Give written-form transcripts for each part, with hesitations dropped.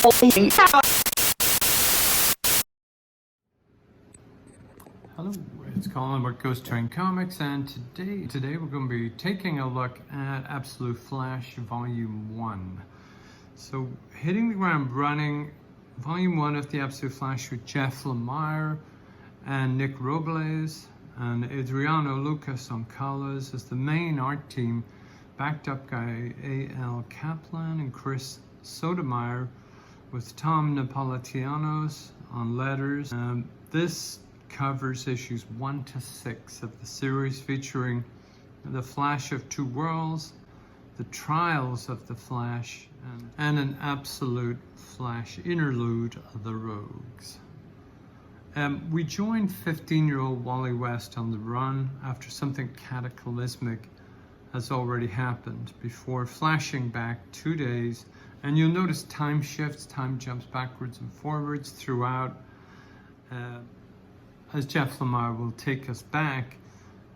Hello, it's Colin with Ghost Train Comics, and today we're going to be taking a look at Absolute Flash Volume 1. So, hitting the ground running, Volume 1 of the Absolute Flash with Jeff Lemire and Nick Robles and Adriano Lucas on colors as the main art team, backed up by A.L. Kaplan and Chris Sotomayor, with Tom Napolitano on letters. This covers issues 1 to 6 of the series, featuring the Flash of Two Worlds, the Trials of the Flash, and an Absolute Flash Interlude of the Rogues. We joined 15-year-old Wally West on the run after something cataclysmic has already happened, before flashing back 2 days, and you'll notice time shifts, time jumps backwards and forwards throughout, as Jeff Lemire will take us back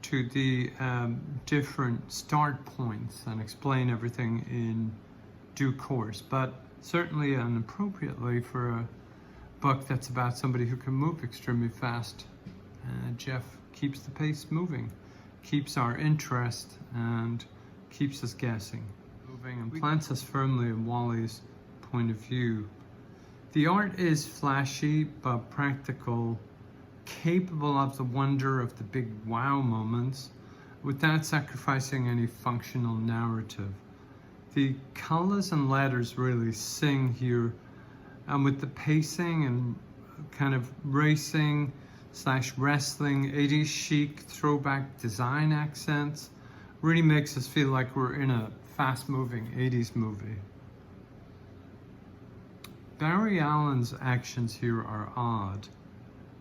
to the different start points and explain everything in due course, but certainly and appropriately for a book that's about somebody who can move extremely fast. Jeff keeps the pace moving, keeps our interest, and keeps us guessing, moving, and plants us firmly in Wally's point of view. The art is flashy but practical, capable of the wonder of the big wow moments without sacrificing any functional narrative. The colors and letters really sing here, and with the pacing and kind of racing / wrestling 80s chic throwback design accents, really makes us feel like we're in a fast-moving 80s movie. Barry Allen's actions here are odd,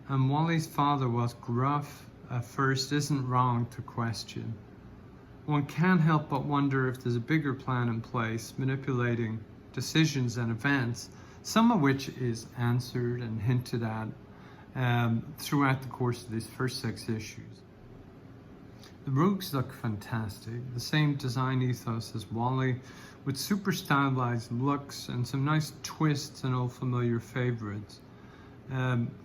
and Wally's father, was gruff at first, isn't wrong to question. One can't help but wonder if there's a bigger plan in place, manipulating decisions and events, some of which is answered and hinted at throughout the course of these first 6 issues. The Rogues look fantastic, the same design ethos as Wally, with super stylized looks and some nice twists and old familiar favorites.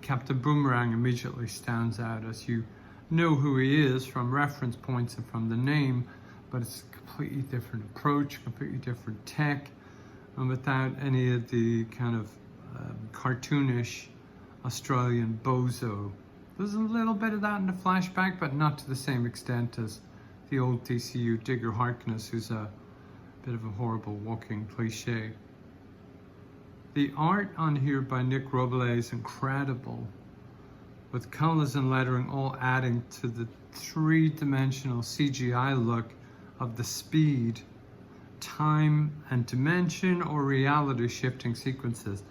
Captain Boomerang immediately stands out, as you know who he is from reference points and from the name, but it's a completely different approach, completely different tech, and without any of the kind of cartoonish Australian bozo. There's a little bit of that in the flashback, but not to the same extent as the old DCU Digger Harkness, who's a bit of a horrible walking cliche. The art on here by Nick Robles is incredible, with colors and lettering all adding to the 3-dimensional CGI look of the speed, time, and dimension or reality shifting sequences.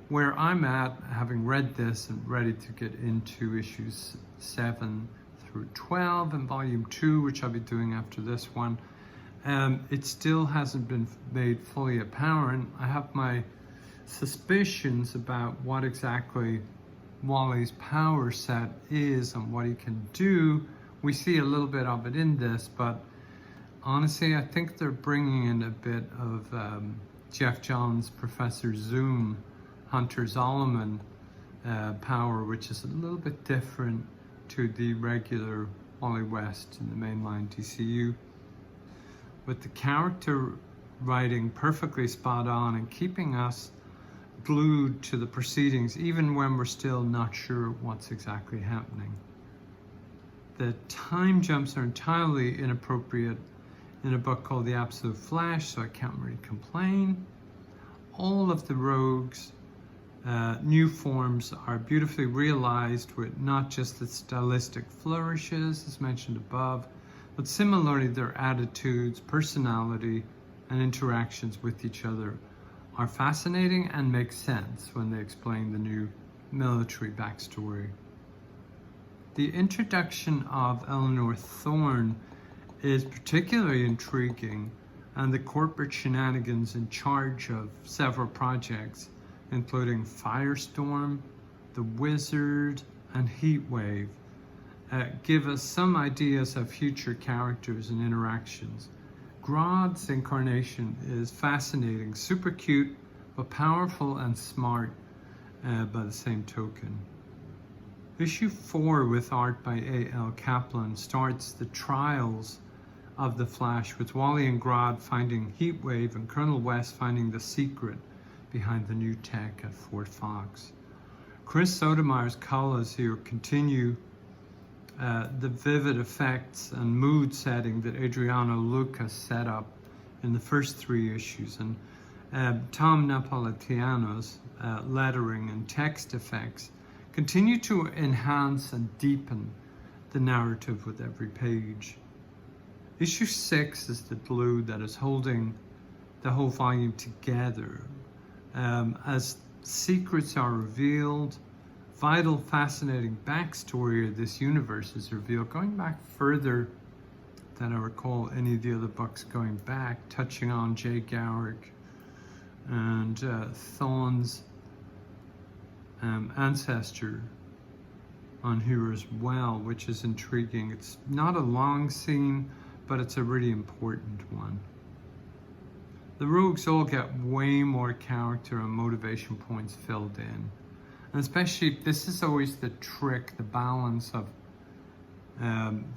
Where I'm at, having read this and ready to get into issues 7 through 12 in volume 2, which I'll be doing after this one, it still hasn't been made fully apparent. I have my suspicions about what exactly Wally's power set is and what he can do. We see a little bit of it in this, but honestly, I think they're bringing in a bit of Jeff Johns' Professor Zoom, Hunter Zolomon power, which is a little bit different to the regular Wally West in the mainline DCU. With the character writing perfectly spot on and keeping us glued to the proceedings even when we're still not sure what's exactly happening. The time jumps are entirely inappropriate in a book called The Absolute Flash, so I can't really complain. All of the Rogues' new forms are beautifully realized, with not just the stylistic flourishes as mentioned above, but similarly their attitudes, personality, and interactions with each other are fascinating and make sense when they explain the new military backstory. The introduction of Eleanor Thorne is particularly intriguing, and the corporate shenanigans in charge of several projects, including Firestorm, The Wizard, and Heatwave, give us some ideas of future characters and interactions. Grodd's incarnation is fascinating, super cute, but powerful and smart by the same token. Issue 4, with art by A.L. Kaplan, starts the trials of the Flash, with Wally and Grodd finding Heatwave and Colonel West finding the secret behind the new tech at Fort Fox. Chris Sotomayor's colors here continue the vivid effects and mood setting that Adriano Lucas set up in the first 3 issues, and Tom Napolitano's lettering and text effects continue to enhance and deepen the narrative with every page. Issue 6 is the glue that is holding the whole volume together. As secrets are revealed, vital, fascinating backstory of this universe is revealed, going back further than I recall any of the other books going back, touching on Jay Garrick and Thawne's ancestor on here as well, which is intriguing. It's not a long scene, but it's a really important one. The rogues all get way more character and motivation points filled in. And especially, this is always the trick, the balance of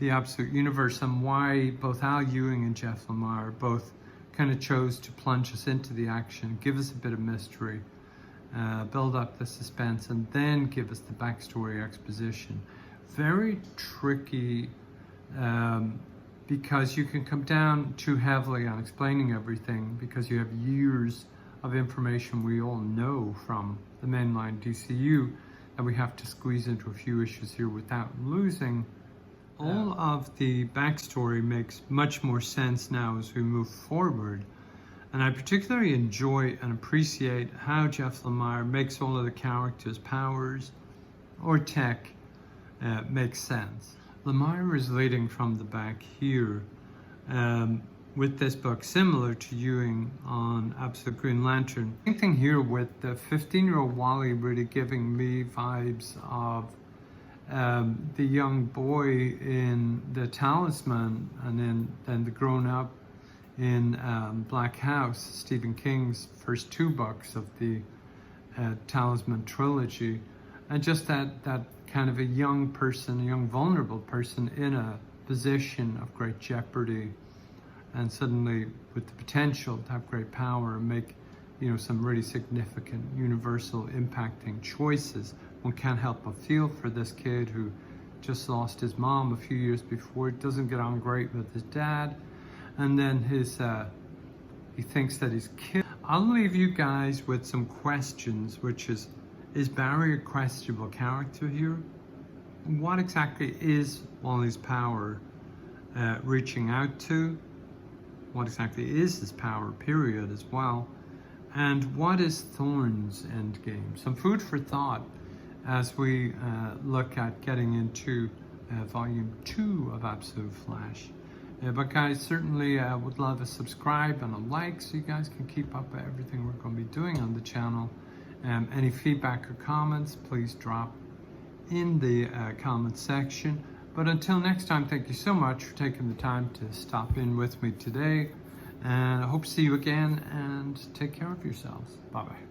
the Absolute Universe, and why both Al Ewing and Jeff Lemire both kind of chose to plunge us into the action, give us a bit of mystery, build up the suspense, and then give us the backstory exposition. Very tricky, because you can come down too heavily on explaining everything, because you have years of information we all know from the mainline DCU that we have to squeeze into a few issues here without losing. All of the backstory makes much more sense now as we move forward, and I particularly enjoy and appreciate how Jeff Lemire makes all of the characters' powers or tech make sense. Lemire is leading from the back here with this book, similar to Ewing on Absolute Green Lantern. Same thing here with the 15-year-old Wally really giving me vibes of the young boy in the Talisman, and then the grown-up in Black House, Stephen King's first 2 books of the Talisman trilogy, and just that kind of a young person, a young vulnerable person in a position of great jeopardy, and suddenly with the potential to have great power and make, you know, some really significant universal impacting choices. One can't help but feel for this kid who just lost his mom a few years before, doesn't get on great with his dad, and then he thinks that he's killed. I'll leave you guys with some questions, which is Barry a questionable character here? What exactly is Wally's power reaching out to? What exactly is his power, period, as well? And what is Thorne's endgame? Some food for thought as we look at getting into volume 2 of Absolute Flash. But guys, certainly would love a subscribe and a like so you guys can keep up with everything we're going to be doing on the channel. Any feedback or comments, please drop in the comment section. But until next time, thank you so much for taking the time to stop in with me today. And I hope to see you again, and take care of yourselves. Bye-bye.